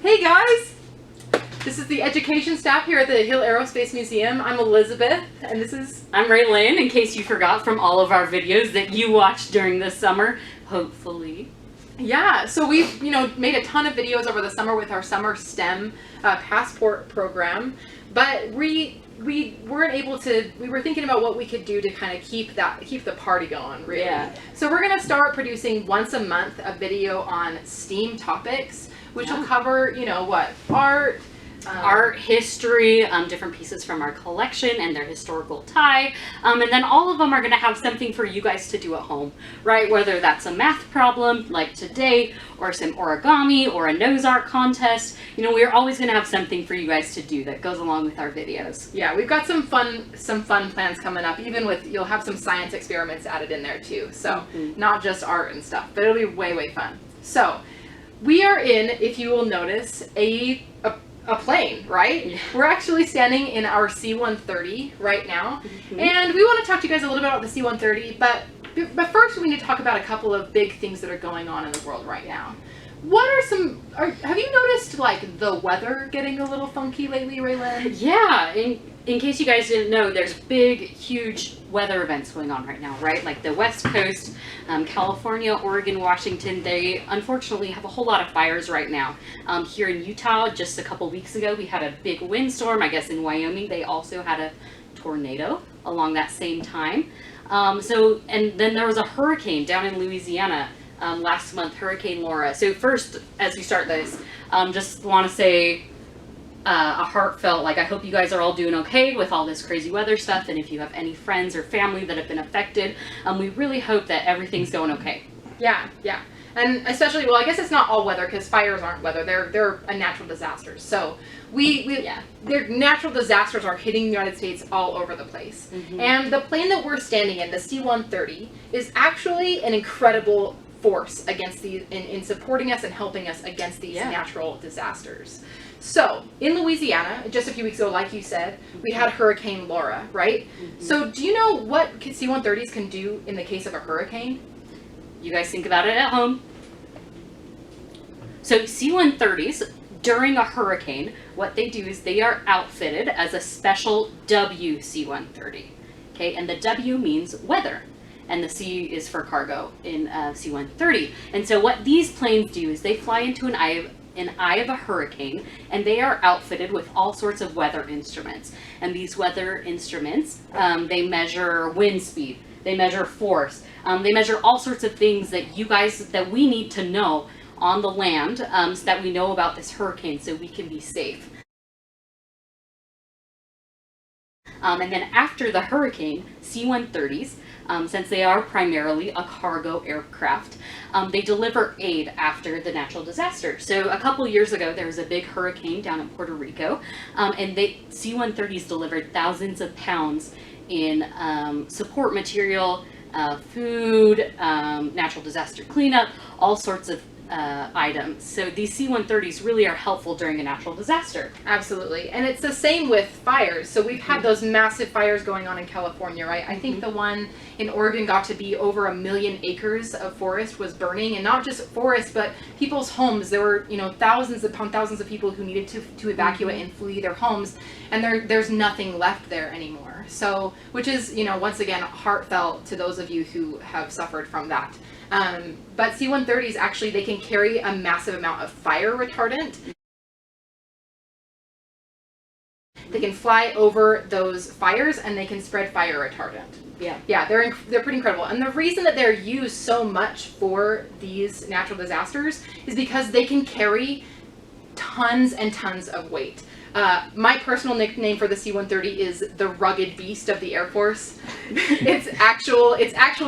Hey guys! This is the education staff here at the Hill Aero Space Museum. I'm Elizabeth, and this is... I'm Raylyn, in case you forgot from all of our videos that you watched during the summer, hopefully. Yeah, so we've, made a ton of videos over the summer with our summer STEM passport program, but we weren't able to, we were thinking about what we could do to kind of keep the party going, really. Yeah. So we're going to start producing once a month a video on STEAM topics, which will cover, art, history, different pieces from our collection and their historical tie. And then all of them are going to have something for you guys to do at home, right? Whether that's a math problem like today, or some origami, or a nose art contest. We're always going to have something for you guys to do that goes along with our videos. Yeah, we've got some fun plans coming up, even with, you'll have some science experiments added in there too. So not just art and stuff, but it'll be way fun. So we are in, if you will notice, a plane, right? Yeah. We're actually standing in our C-130 right now, and we want to talk to you guys a little bit about the C-130, but first we need to talk about a couple of big things that are going on in the world right now. What are have you noticed, like, the weather getting a little funky lately, Raylyn? Yeah, in case you guys didn't know, there's big, huge weather events going on right now, right? Like the West Coast, California, Oregon, Washington, they unfortunately have a whole lot of fires right now. Here in Utah, just a couple weeks ago, we had a big windstorm. I guess in Wyoming, they also had a tornado along that same time. And then there was a hurricane down in Louisiana last month, Hurricane Laura. So first, as we start this, just want to say a heartfelt, I hope you guys are all doing okay with all this crazy weather stuff, and if you have any friends or family that have been affected, we really hope that everything's going okay. Yeah. And especially, well, I guess it's not all weather, because fires aren't weather. They're a natural disasters. So their natural disasters are hitting the United States all over the place. And the plane that we're standing in, the C-130, is actually an incredible force against in supporting us and helping us against these natural disasters. So in Louisiana, just a few weeks ago, like you said, we had Hurricane Laura, right? So do you know what C-130s can do in the case of a hurricane? You guys think about it at home. So C-130s, during a hurricane, what they do is they are outfitted as a special WC-130. Okay, and the W means weather, and the C is for cargo in C-130. And so what these planes do is they fly into an eye of a hurricane, and they are outfitted with all sorts of weather instruments. And these weather instruments, they measure wind speed, they measure force, they measure all sorts of things that we need to know on the land, so that we know about this hurricane so we can be safe. And then after the hurricane, C-130s, since they are primarily a cargo aircraft, they deliver aid after the natural disaster. So a couple years ago, there was a big hurricane down in Puerto Rico, and C-130s delivered thousands of pounds in support material, food, natural disaster cleanup, all sorts of items. So these C-130s really are helpful during a natural disaster. Absolutely. And it's the same with fires. So we've had those massive fires going on in California, right? I think the one in Oregon got to be over 1 million acres of forest was burning, and not just forest, but people's homes. There were, thousands upon thousands of people who needed to evacuate and flee their homes, and there's nothing left there anymore. So, which is, once again, heartfelt to those of you who have suffered from that. But C-130s, actually, they can carry a massive amount of fire retardant. They can fly over those fires, and they can spread fire retardant. Yeah, they're pretty incredible. And the reason that they're used so much for these natural disasters is because they can carry tons and tons of weight. My personal nickname for the C-130 is the rugged beast of the Air Force. Its actual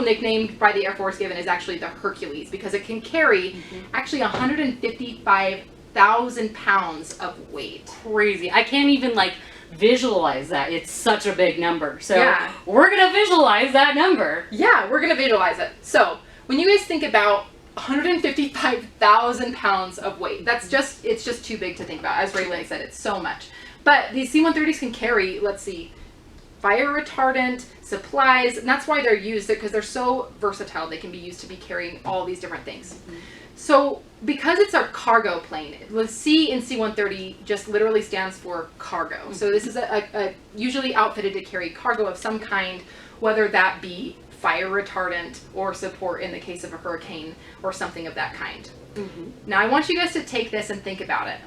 nickname by the Air Force given is actually the Hercules, because it can carry actually 155,000 pounds of weight. Crazy. I can't even visualize that. It's such a big number. So we're gonna visualize that number. Yeah, we're gonna visualize it. So when you guys think about 155,000 pounds of weight, it's just too big to think about. As Raylyn said, it's so much. But these C-130s can carry, let's see, fire retardant, supplies, and that's why they're used, because they're so versatile. They can be used to be carrying all these different things. Mm-hmm. So because it's our cargo plane, the C in C-130 just literally stands for cargo. Mm-hmm. So this is a usually outfitted to carry cargo of some kind, whether that be fire retardant or support in the case of a hurricane or something of that kind. Mm-hmm. Now I want you guys to take this and think about it.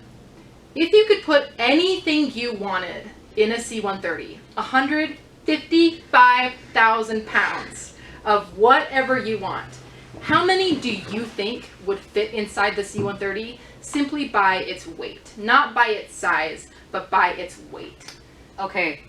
If you could put anything you wanted in a C-130, 155,000 pounds of whatever you want, how many do you think would fit inside the C-130 simply by its weight? Not by its size, but by its weight. Okay,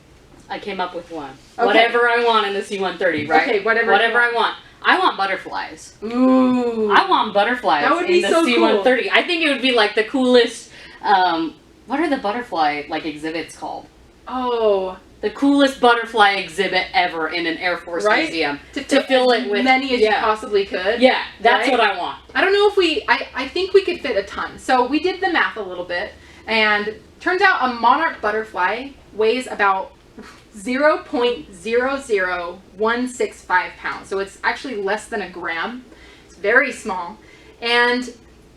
I came up with one. Okay. Whatever I want in the C-130, right? Okay, whatever I want. I want butterflies. Ooh. I want butterflies that would be in the so C-130. Cool. I think it would be like the coolest, what are the butterfly exhibits called? Oh. The coolest butterfly exhibit ever in an Air Force museum. To fill it with many as you possibly could. Yeah, that's what I want. I don't know if I think we could fit a ton. So we did the math a little bit, and turns out a monarch butterfly weighs about 0.00165 pounds. So it's actually less than a gram. It's very small. And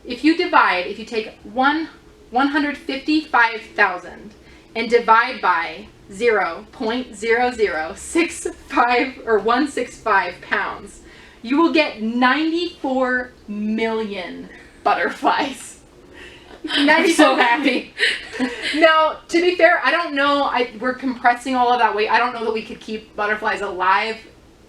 if you take 155,000 and divide by 0.0065 or 165 pounds, you will get 94 million butterflies. I'm so happy. Now, to be fair, I don't know. We're compressing all of that weight. I don't know that we could keep butterflies alive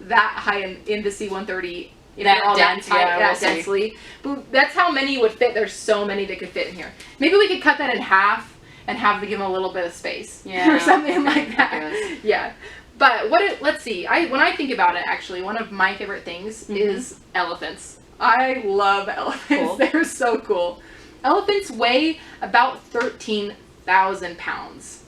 that high in the C-130. That dense, that densely. But that's how many would fit. There's so many that could fit in here. Maybe we could cut that in half and give them a little bit of space, or something like that. Yeah. But let's see. When I think about it, actually, one of my favorite things is elephants. I love elephants. Cool. They're so cool. Elephants weigh about 13,000 pounds,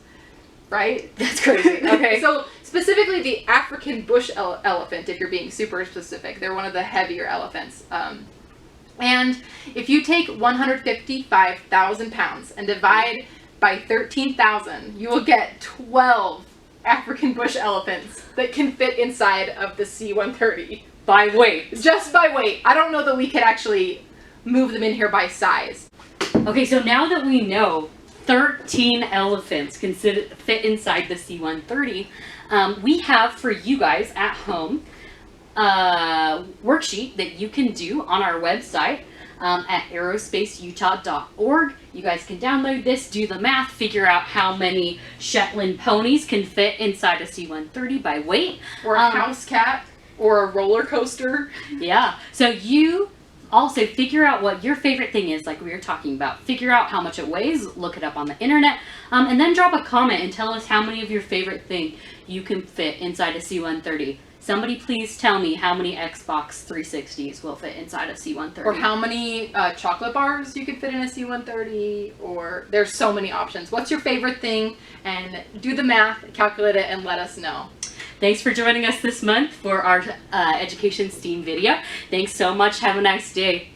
right? That's crazy. Okay. So specifically the African bush elephant, if you're being super specific, they're one of the heavier elephants. And if you take 155,000 pounds and divide by 13,000, you will get 12 African bush elephants that can fit inside of the C-130. By weight. Just by weight. I don't know that we could actually move them in here by size. Okay, so now that we know 13 elephants can fit inside the C-130, we have for you guys at home a worksheet that you can do on our website at aerospaceutah.org. You guys can download this, do the math, figure out how many Shetland ponies can fit inside a C-130 by weight. Or a house cat, or a roller coaster. Yeah, so you also figure out what your favorite thing is, like we were talking about. Figure out how much it weighs, look it up on the internet, and then drop a comment and tell us how many of your favorite thing you can fit inside a C-130. Somebody please tell me how many Xbox 360s will fit inside a C-130. Or how many chocolate bars you could fit in a C-130, or there's so many options. What's your favorite thing? And do the math, calculate it, and let us know. Thanks for joining us this month for our Education STEAM video. Thanks so much. Have a nice day.